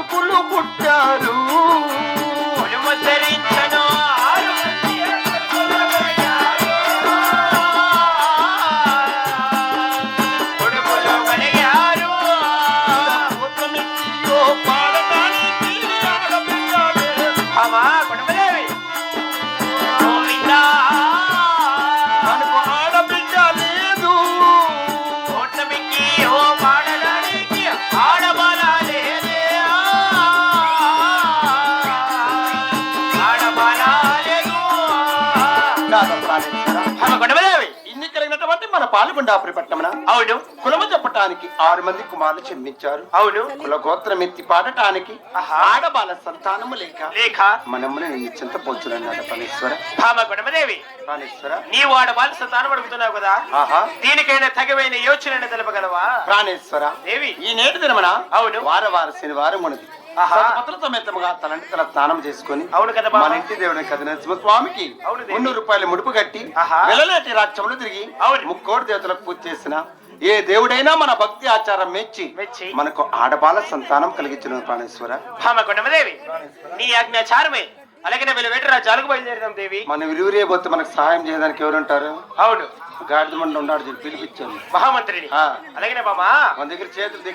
కొడుకులు పుట్టారు. ధరించను కొడుకులు కలిగారు. గోత్రమెత్తియో పాడటానికి ఆడపిల్లాడే. అమ్మా కుటుంబదేవి గోవిందా మనకు ఆడబిడ్డ లేదు. ఓటమికి ఓ పాడడానికి ఆడబల లేదే. ఆడబల లేదు. కాదు ప్రాణేశ్వర, అమ్మ కుటుంబదేవి ఇన్ని కలిగినటువంటి మన పాల్గొండాపురి పట్టణమున అవును కులము చెప్పటానికి 6 మంది కుమారులు జన్మించారు. అవును కుల గోత్రం ఎత్తి పాడటానికి ఆహా. ఆడబాల సంతానము లేక లేఖ మనమును నిశ్చింత పోచునన్నాడు ప్రాణేశ్వర. అమ్మ కుటుంబదేవి ప్రాణేశ్వర, నీవు ఆడబాల సంతానం అడుగుతున్నావు కదా, ఆహా దీనికైనా తగవైన యోచన తెలుపగలవా ప్రాణేశ్వర, దేవి? ఈ నేటి దినమున అవును. వార శనివారం ఉన్నది. ఆహా. పత్ర సమేతముగా తలంటి తల స్నానం చేసుకుని అవును కదా బాబా. మన ఇంటి దేవుని కథ స్వామికి అవును దేవి. 300 రూపాయలు ముడుపు కట్టి ఆహా. వెలలేటి రాజ్యములు తిరిగి అవును. ముక్కోటి దేవతలకు పూజ చేసిన ఏ దేవుడైనా మన భక్తి ఆచారం మెచ్చి మెచ్చి మనకు ఆడబాల సంతానం కలిగించిన ప్రాణేశ్వర. భామ కొండమదేవి నీ ఆజ్ఞాచారమే. అలాగే వీళ్ళు వేట రాజ్యాలకు బయలుదేరిదాం దేవి. మన విలువరే పోతే మనకు సహాయం చేయడానికి ఎవరుంటారు? అవును గాడిద మండ ఉన్నాడు, పిలిపించాను మహామంత్రిని. ఆ. అలాగే బామా మన దగ్గర చేతులు దగ్గర